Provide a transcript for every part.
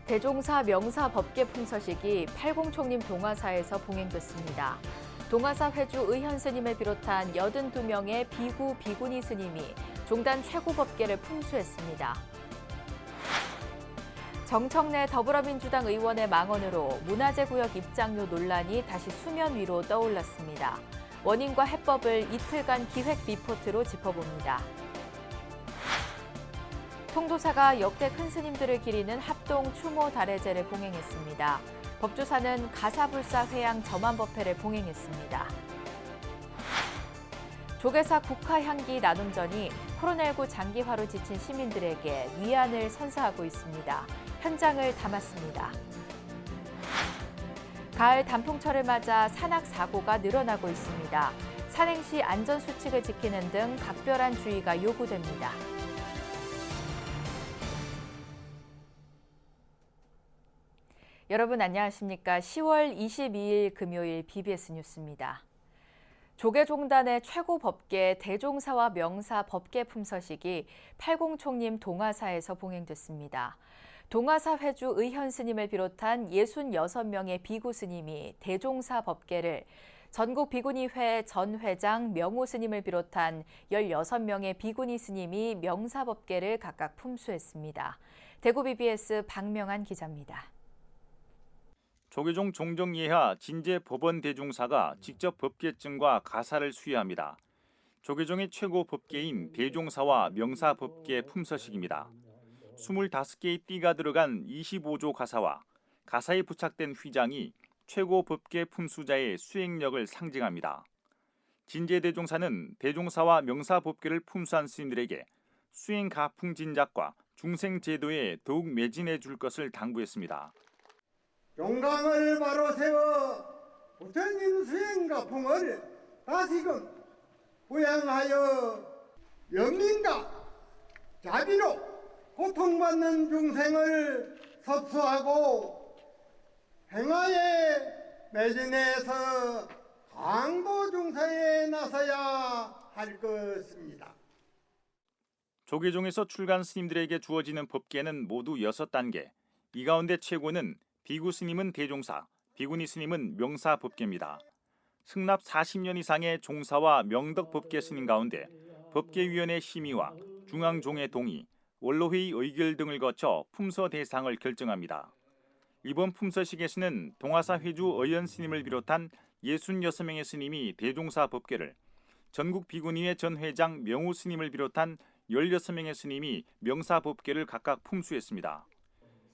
대종사 명사 법계 품서식이 팔공총림 동화사에서 봉행됐습니다. 동화사 회주 의현 스님을 비롯한 82명의 비구, 비구니 스님이 종단 최고 법계를 품수했습니다. 정청래 더불어민주당 의원의 망언으로 문화재구역 입장료 논란이 다시 수면 위로 떠올랐습니다. 원인과 해법을 이틀간 기획 리포트로 짚어봅니다. 통도사가 역대 큰 스님들을 기리는 합동 추모 달해제를 봉행했습니다. 법주사는 가사불사 회양 점안법회를 봉행했습니다. 조계사 국화향기 나눔전이 코로나19 장기화로 지친 시민들에게 위안을 선사하고 있습니다. 현장을 담았습니다. 가을 단풍철을 맞아 산악 사고가 늘어나고 있습니다. 산행 시 안전수칙을 지키는 등 각별한 주의가 요구됩니다. 여러분 안녕하십니까? 10월 22일 금요일 BBS 뉴스입니다. 조계종단의 최고 법계 대종사와 명사 법계 품서식이 팔공총림 동화사에서 봉행됐습니다. 동화사 회주 의현 스님을 비롯한 66명의 비구 스님이 대종사 법계를, 전국 비구니회 전 회장 명호 스님을 비롯한 16명의 비구니 스님이 명사 법계를 각각 품수했습니다. 대구 BBS 박명한 기자입니다. 조계종 종정예하 진제 법원 대종사가 직접 법계증과 가사를 수여합니다. 조계종의 최고 법계인 대종사와 명사 법계 품서식입니다. 25개의 띠가 들어간 25조 가사와 가사에 부착된 휘장이 최고 법계 품수자의 수행력을 상징합니다. 진제 대종사는 대종사와 명사 법계를 품수한 스님들에게 수행 가풍 진작과 중생 제도에 더욱 매진해 줄 것을 당부했습니다. 용강을 바로 세워 부처님 수행 가풍을 다시금 부양하여 영민과 자비로 고통받는 중생을 섭수하고 행하에 매진해서 강도 중사에 나서야 할 것입니다. 조계종에서 출간 스님들에게 주어지는 법계는 모두 6단계. 이 가운데 최고는 비구 스님은 대종사, 비구니 스님은 명사 법계입니다. 승납 40년 이상의 종사와 명덕 법계 스님 가운데 법계위원회 심의와 중앙종의 동의, 원로회의 의결 등을 거쳐 품서 대상을 결정합니다. 이번 품서식에서는 동화사 회주 의현 스님을 비롯한 66명의 스님이 대종사 법계를, 전국 비구니회 전 회장 명호 스님을 비롯한 16명의 스님이 명사 법계를 각각 품수했습니다.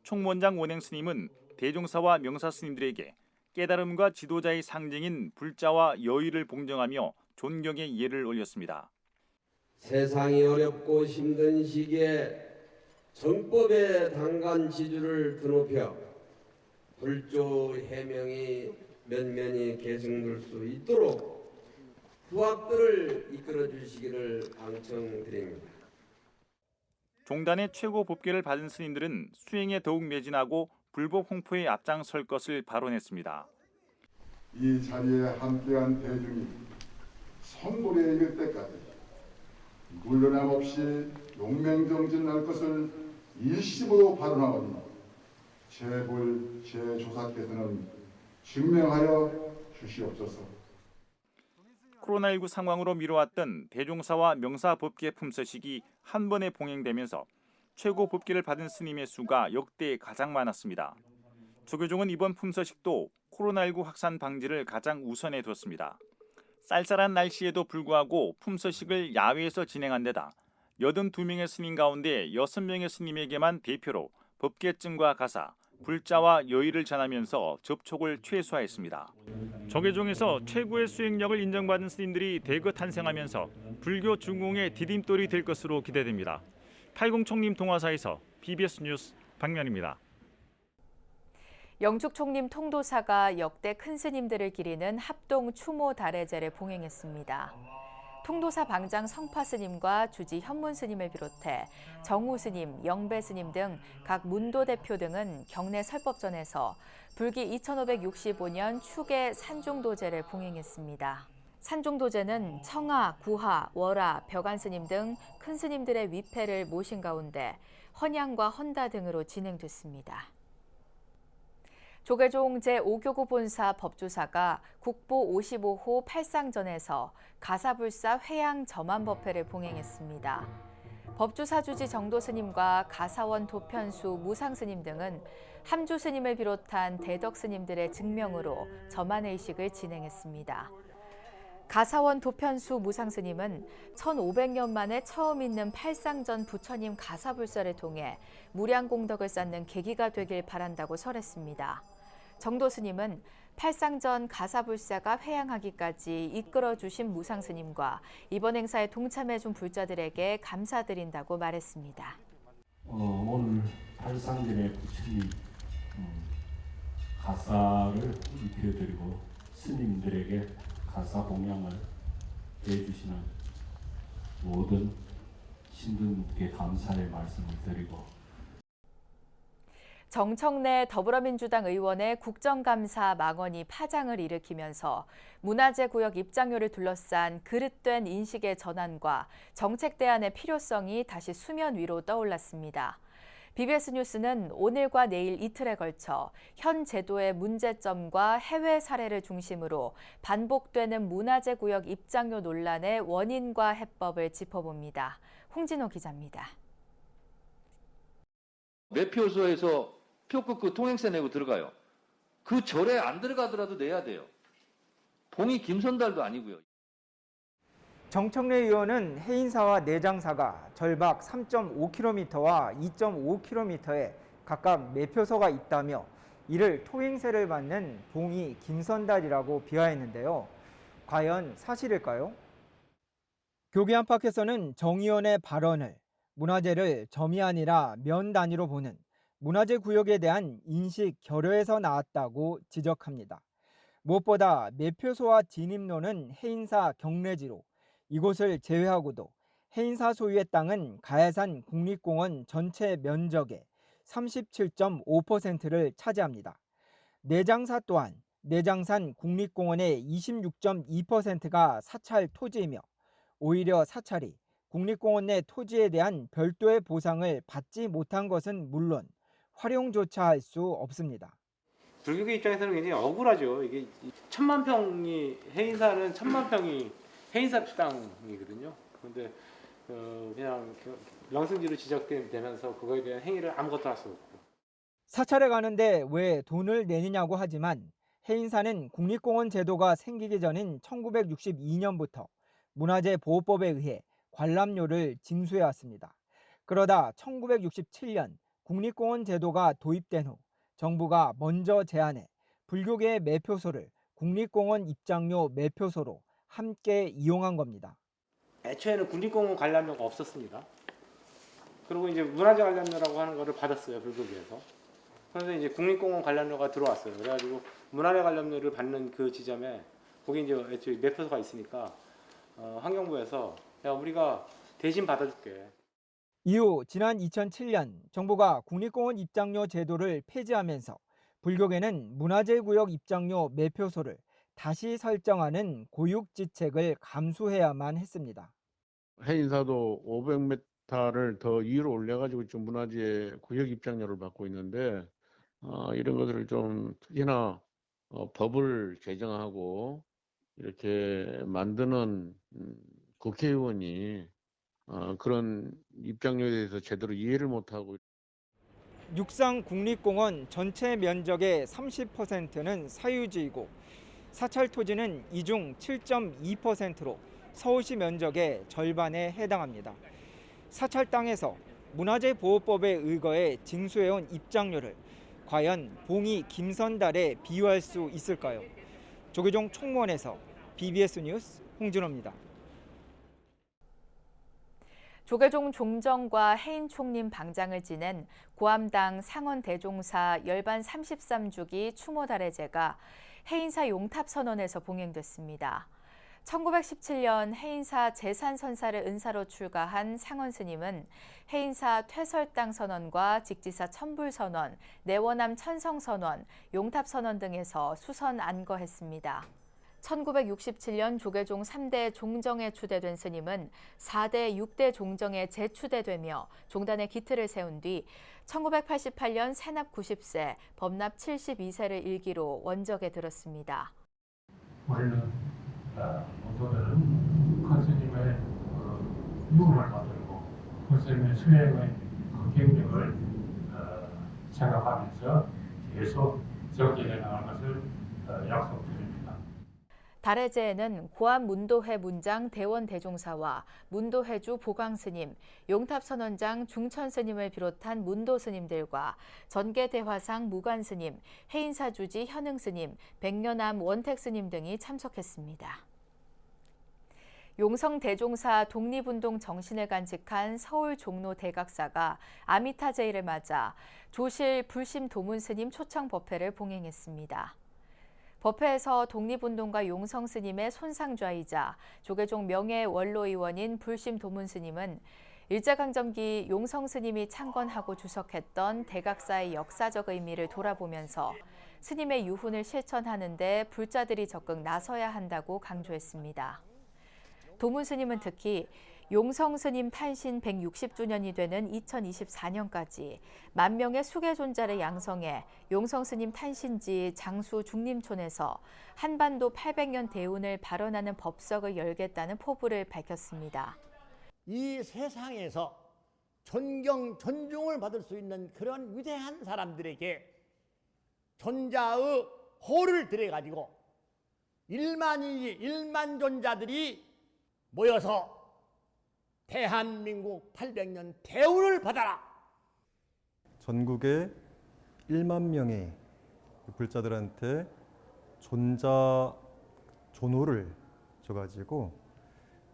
총원장 원행 스님은 대종사와 명사 스님들에게 깨달음과 지도자의 상징인 불자와 여의를 봉정하며 존경의 예를 올렸습니다. 세상이 어렵고 힘든 시기에 정법의 당간 지주를 드높여 불조 해명이 면면히 계승될 수 있도록 후학들을 이끌어 주시기를 방청드립니다. 종단의 최고 법계를 받은 스님들은 수행에 더욱 매진하고 불법 홍포에 앞장설 것을 발언했습니다. 이 자리에 함께한 대중이 성불에 이를 때까지 물러남 없이 용맹정진할 것을 일심으로 발언하오니 제불 제조사께서는 증명하여 주시옵소서. 코로나19 상황으로 미뤄왔던 대종사와 명사 법계 품서식이 한 번에 봉행되면서 최고 법계를 받은 스님의 수가 역대 가장 많았습니다. 조계종은 이번 품서식도 코로나19 확산 방지를 가장 우선에 뒀습니다. 쌀쌀한 날씨에도 불구하고 품서식을 야외에서 진행한 데다 82명의 스님 가운데 6명의 스님에게만 대표로 법계증과 가사, 불자와 여의를 전하면서 접촉을 최소화했습니다. 조계종에서 최고의 수행력을 인정받은 스님들이 대거 탄생하면서 불교 중흥의 디딤돌이 될 것으로 기대됩니다. 팔공총림 동화사에서 BBS 뉴스 박면입니다. 영축총림 통도사가 역대 큰 스님들을 기리는 합동 추모 달해제를 봉행했습니다. 통도사 방장 성파 스님과 주지 현문 스님을 비롯해 정우 스님, 영배 스님 등 각 문도 대표 등은 경내 설법전에서 불기 2565년 축의 산중도제를 봉행했습니다. 산중도제는 청하, 구하, 월하, 벽안 스님 등 큰 스님들의 위패를 모신 가운데 헌양과 헌다 등으로 진행됐습니다. 조계종 제5교구 본사 법주사가 국보 55호 팔상전에서 가사불사 회양 점안법회를 봉행했습니다. 법주사 주지 정도스님과 가사원 도편수 무상스님 등은 함주스님을 비롯한 대덕스님들의 증명으로 점안의식을 진행했습니다. 가사원 도편수 무상스님은 1500년 만에 처음 있는 팔상전 부처님 가사불사를 통해 무량功德을 쌓는 계기가 되길 바란다고 설했습니다. 정도스님은 팔상전 가사불사가 회양하기까지 이끌어주신 무상스님과 이번 행사에 동참해준 불자들에게 감사드린다고 말했습니다. 오늘 팔상전의 부처님 가사를 입혀드리고 스님들에게 가사 공양을 해주시는 모든 신도님께 감사의 말씀을 드리고 정청래 더불어민주당 의원의 국정감사 망언이 파장을 일으키면서 문화재구역 입장료를 둘러싼 그릇된 인식의 전환과 정책 대안의 필요성이 다시 수면 위로 떠올랐습니다. BBS 뉴스는 오늘과 내일 이틀에 걸쳐 현 제도의 문제점과 해외 사례를 중심으로 반복되는 문화재구역 입장료 논란의 원인과 해법을 짚어봅니다. 홍진호 기자입니다. 매표소에서 표 끊고 통행세 내고 들어가요. 그 절에 안 들어가더라도 내야 돼요. 봉이 김선달도 아니고요. 정청래 의원은 해인사와 내장사가 절박 3.5km와 2.5km에 각각 매표소가 있다며 이를 통행세를 받는 봉이 김선달이라고 비하했는데요. 과연 사실일까요? 교계 안팎에서는 정 의원의 발언을 문화재를 점이 아니라 면 단위로 보는 문화재 구역에 대한 인식 결여에서 나왔다고 지적합니다. 무엇보다 매표소와 진입로는 해인사 경내지로 이곳을 제외하고도 해인사 소유의 땅은 가야산 국립공원 전체 면적의 37.5%를 차지합니다. 내장사 또한 내장산 국립공원의 26.2%가 사찰 토지이며 오히려 사찰이 국립공원 내 토지에 대한 별도의 보상을 받지 못한 것은 물론 활용조차 할 수 없습니다. 불교계 입장에서는 굉장히 억울하죠. 이게 1000만 평이 해인사는 1000만 평이 해인사 땅이거든요. 그런데 그냥 명승지로 지적되면서 그거에 대한 행위를 아무것도 할 수 없고. 사찰에 가는데 왜 돈을 내느냐고 하지만 해인사는 국립공원 제도가 생기기 전인 1962년부터 문화재보호법에 의해 관람료를 징수해왔습니다. 그러다 1967년 국립공원 제도가 도입된 후 정부가 먼저 제안해 불교계의 매표소를 국립공원 입장료 매표소로 함께 이용한 겁니다. 애초에는 국립공원 관람료가 없었습니다. 그리고 이제 문화재 관람료라고 하는 거를 받았어요, 불교계에서. 그런데 이제 국립공원 관람료가 들어왔어요. 그래가지고 문화재 관람료를 받는 그 지점에 거기 이제 애초에 매표소가 있으니까 환경부에서 야, 우리가 대신 받아줄게. 이후 지난 2007년 정부가 국립공원 입장료 제도를 폐지하면서 불교계는 문화재구역 입장료 매표소를 다시 설정하는 고육지책을 감수해야만 했습니다. 해인사도 500m를 더 위로 올려가지고 좀 문화재 구역 입장료를 받고 있는데 이런 것들을 좀 특히나 법을 개정하고 이렇게 만드는 국회의원이 그런 입장료에 대해서 제대로 이해를 못하고 육상 국립공원 전체 면적의 30%는 사유지이고 사찰 토지는 이 중 7.2%로 서울시 면적의 절반에 해당합니다. 사찰 땅에서 문화재보호법에 의거해 징수해온 입장료를 과연 봉이 김선달에 비유할 수 있을까요? 조계종 총무원에서 BBS 뉴스 홍진호입니다. 조계종 종정과 해인 총림 방장을 지낸 고암당 상원 대종사 열반 33주기 추모달의제가 해인사 용탑선원에서 봉행됐습니다. 1917년 해인사 재산선사를 은사로 출가한 상원 스님은 해인사 퇴설당 선원과 직지사 천불선원, 내원암 천성선원, 용탑선원 등에서 수선 안거했습니다. 1967년 조계종 3대 종정에 추대된 스님은 4대 6대 종정에 재추대되며 종단의 기틀을 세운 뒤 1988년 세납 90세, 법납 72세를 일기로 원적에 들었습니다. 우리는 모두들은 그 스님의 유음을 받들고 그 스님의 수행의 그 경력을 생각하면서 계속 적용해 나갈 것을 약속드립니다. 달해제에는 고암 문도회 문장 대원 대종사와 문도회주 보광스님, 용탑선원장 중천스님을 비롯한 문도스님들과 전계대화상 무관스님, 해인사주지 현흥스님, 백년암 원택스님 등이 참석했습니다. 용성대종사 독립운동 정신을 간직한 서울 종로 대각사가 아미타제일을 맞아 조실 불심 도문스님 초청 법회를 봉행했습니다. 법회에서 독립운동가 용성 스님의 손상좌이자 조계종 명예 원로의원인 불심 도문 스님은 일제강점기 용성 스님이 창건하고 주석했던 대각사의 역사적 의미를 돌아보면서 스님의 유훈을 실천하는 데 불자들이 적극 나서야 한다고 강조했습니다. 도문 스님은 특히 용성 스님 탄신 160주년이 되는 2024년까지 10,000명의 수계존자를 양성해 용성 스님 탄신지 장수 중림촌에서 한반도 800년 대운을 발언하는 법석을 열겠다는 포부를 밝혔습니다. 이 세상에서 존경, 존중을 받을 수 있는 그런 위대한 사람들에게 존자의 호를 들여가지고 1만 존자들이 모여서 대한민국 800년 대우를 받아라. 전국의 1만 명의 불자들한테 존자 존호를 줘가지고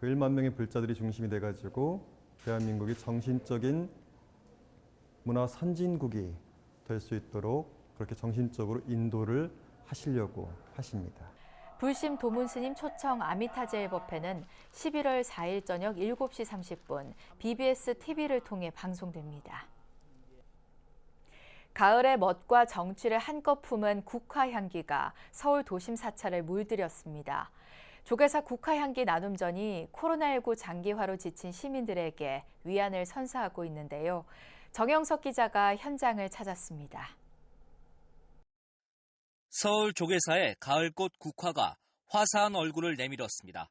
그 1만 명의 불자들이 중심이 돼가지고 대한민국이 정신적인 문화 선진국이 될 수 있도록 그렇게 정신적으로 인도를 하시려고 하십니다. 불심 도문 스님 초청 아미타제일 법회는 11월 4일 저녁 7시 30분 BBS TV를 통해 방송됩니다. 가을의 멋과 정취를 한껏 품은 국화향기가 서울 도심 사찰을 물들였습니다. 조계사 국화향기 나눔전이 코로나19 장기화로 지친 시민들에게 위안을 선사하고 있는데요. 정영석 기자가 현장을 찾았습니다. 서울 조계사의 가을꽃 국화가 화사한 얼굴을 내밀었습니다.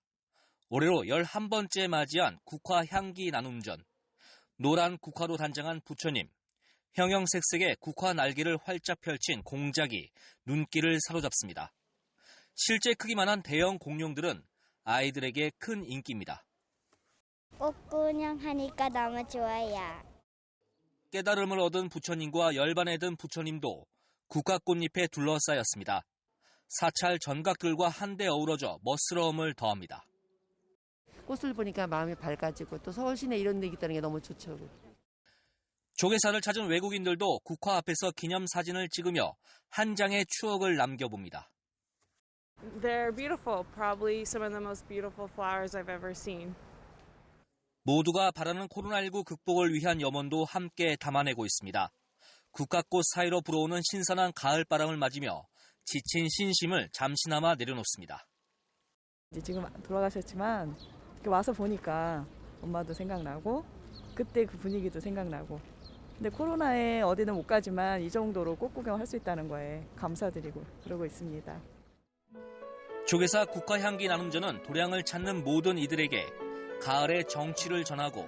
올해로 11번째 맞이한 국화 향기 나눔전. 노란 국화로 단장한 부처님, 형형색색의 국화 날개를 활짝 펼친 공작이 눈길을 사로잡습니다. 실제 크기만한 대형 공룡들은 아이들에게 큰 인기입니다. 꽃구경하니까 너무 좋아요. 깨달음을 얻은 부처님과 열반에 든 부처님도 국화꽃잎에 둘러싸였습니다. 사찰 전각들과 한데 어우러져 멋스러움을 더합니다. 꽃을 보니까 마음이 밝아지고 또 서울 시내 이런 데 있다는 게 너무 좋죠. 조계사를 찾은 외국인들도 국화 앞에서 기념사진을 찍으며 한 장의 추억을 남겨봅니다. They're beautiful, probably some of the most beautiful flowers I've ever seen. 모두가 바라는 코로나19 극복을 위한 염원도 함께 담아내고 있습니다. 국화꽃 사이로 불어오는 신선한 가을바람을 맞으며 지친 신심을 잠시나마 내려놓습니다. 지금 돌아가셨지만 이렇게 와서 보니까 엄마도 생각나고 그때 그 분위기도 생각나고 근데 코로나에 어디는 못 가지만 이 정도로 꽃 구경할 수 있다는 거에 감사드리고 그러고 있습니다. 조계사 국화향기 나눔전은 도량을 찾는 모든 이들에게 가을의 정취를 전하고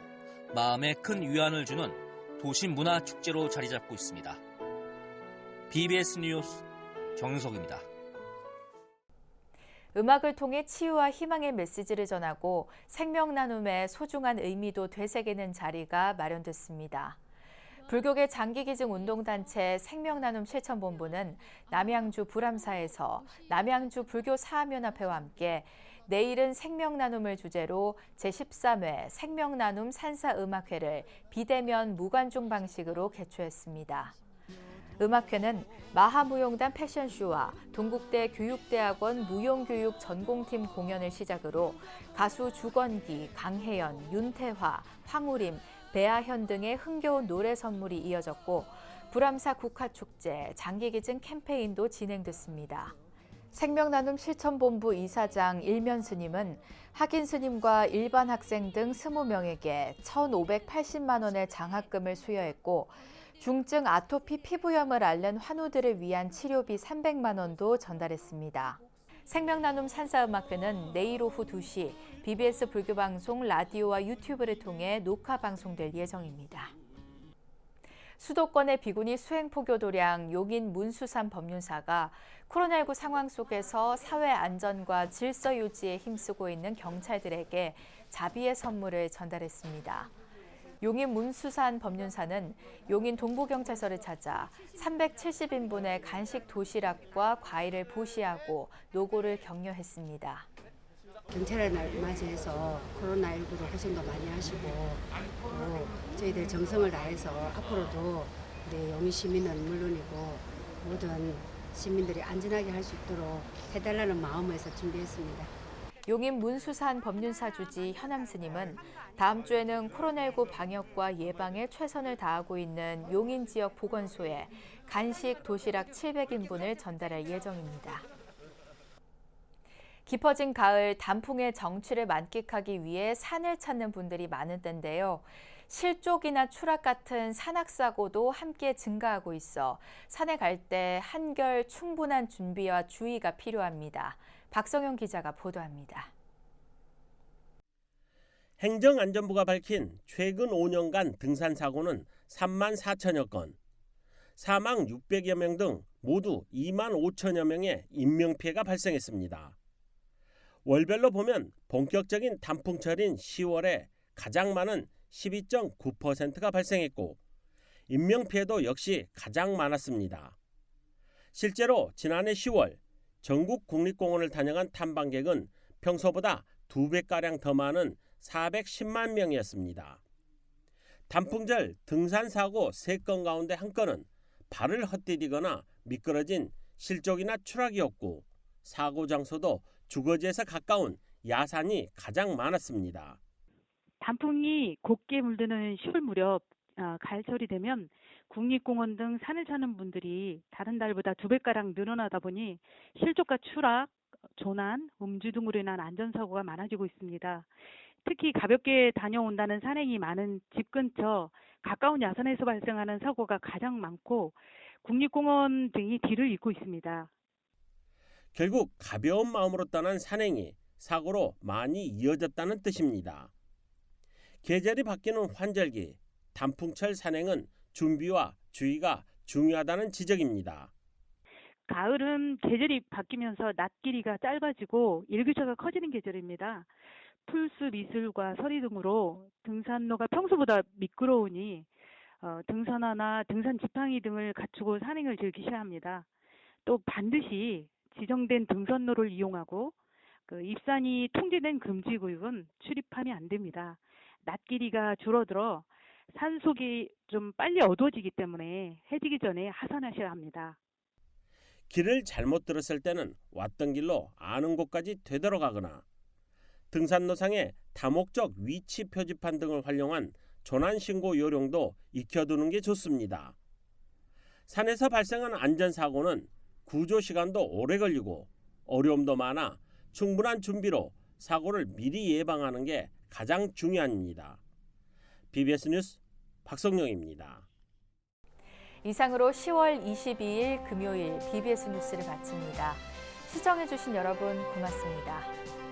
마음에 큰 위안을 주는 도심 문화 축제로 자리 잡고 있습니다. BBS 뉴스 정윤석입니다. 음악을 통해 치유와 희망의 메시지를 전하고 생명 나눔의 소중한 의미도 되새기는 자리가 마련됐습니다. 불교계 장기기증 운동단체 생명나눔 실천본부는 남양주 불암사에서 남양주 불교 사암연합회와 함께 내일은 생명나눔을 주제로 제13회 생명나눔 산사음악회를 비대면 무관중 방식으로 개최했습니다. 음악회는 마하무용단 패션쇼와 동국대 교육대학원 무용교육 전공팀 공연을 시작으로 가수 주건기, 강혜연, 윤태화, 황우림, 배아현 등의 흥겨운 노래 선물이 이어졌고 불암사 국화축제, 장기기증 캠페인도 진행됐습니다. 생명나눔 실천본부 이사장 일면 스님은 학인 스님과 일반 학생 등 20명에게 1,580만 원의 장학금을 수여했고 중증 아토피 피부염을 앓는 환우들을 위한 치료비 300만 원도 전달했습니다. 생명나눔 산사음악회는 내일 오후 2시 BBS 불교방송 라디오와 유튜브를 통해 녹화 방송될 예정입니다. 수도권의 비구니 수행포교도량 용인 문수산 법륜사가 코로나19 상황 속에서 사회 안전과 질서 유지에 힘쓰고 있는 경찰들에게 자비의 선물을 전달했습니다. 용인 문수산 법륜사는 용인 동부경찰서를 찾아 370인분의 간식 도시락과 과일을 보시하고 노고를 격려했습니다. 경찰의 날 맞이해서 코로나19로 고생도 많이 하시고 또 저희들 정성을 다해서 앞으로도 우리 용인 시민은 물론이고 모든 시민들이 안전하게 할 수 있도록 해달라는 마음에서 준비했습니다. 용인 문수산 법륜사 주지 현암 스님은 다음 주에는 코로나19 방역과 예방에 최선을 다하고 있는 용인 지역 보건소에 간식 도시락 700인분을 전달할 예정입니다. 깊어진 가을 단풍의 정취를 만끽하기 위해 산을 찾는 분들이 많은 때인데요. 실족이나 추락 같은 산악사고도 함께 증가하고 있어 산에 갈 때 한결 충분한 준비와 주의가 필요합니다. 박성영 기자가 보도합니다. 행정안전부가 밝힌 최근 5년간 등산 사고는 3만 4천여 건, 사망 600여 명 등 모두 2만 5천여 명의 인명피해가 발생했습니다. 월별로 보면 본격적인 단풍철인 10월에 가장 많은 12.9%가 발생했고 인명피해도 역시 가장 많았습니다. 실제로 지난해 10월 전국 국립공원을 다녀간 탐방객은 평소보다 2배가량 더 많은 410만 명이었습니다. 단풍절 등산 사고 3건 가운데 1건은 발을 헛디디거나 미끄러진 실족이나 추락이었고 사고 장소도 주거지에서 가까운 야산이 가장 많았습니다. 단풍이 곱게 물드는 10월 무렵 가을철이 되면 국립공원 등 산을 찾는 분들이 다른 달보다 2배가량 늘어나다 보니 실족과 추락, 조난, 음주 등으로 인한 안전사고가 많아지고 있습니다. 특히 가볍게 다녀온다는 산행이 많은 집 근처 가까운 야산에서 발생하는 사고가 가장 많고 국립공원 등이 뒤를 잇고 있습니다. 결국 가벼운 마음으로 떠난 산행이 사고로 많이 이어졌다는 뜻입니다. 계절이 바뀌는 환절기, 단풍철 산행은 준비와 주의가 중요하다는 지적입니다. 가을은 계절이 바뀌면서 낮 길이가 짧아지고 일교차가 커지는 계절입니다. 풀숲, 이슬과 서리 등으로 등산로가 평소보다 미끄러우니 등산화나 등산 지팡이 등을 갖추고 산행을 즐기셔야 합니다. 또 반드시 지정된 등산로를 이용하고 입산이 통제된 금지구역은 출입하면 안 됩니다. 낮 길이가 줄어들어 산속이 좀 빨리 어두워지기 때문에 해지기 전에 하산하셔야 합니다. 길을 잘못 들었을 때는 왔던 길로 아는 곳까지 되돌아가거나 등산로상에 다목적 위치 표지판 등을 활용한 조난신고 요령도 익혀두는 게 좋습니다. 산에서 발생한 안전사고는 구조 시간도 오래 걸리고 어려움도 많아 충분한 준비로 사고를 미리 예방하는 게 가장 중요합니다. BBS 뉴스 박성영입니다. 이상으로 10월 22일 금요일 BBS 뉴스를 마칩니다. 시청해주신 여러분 고맙습니다.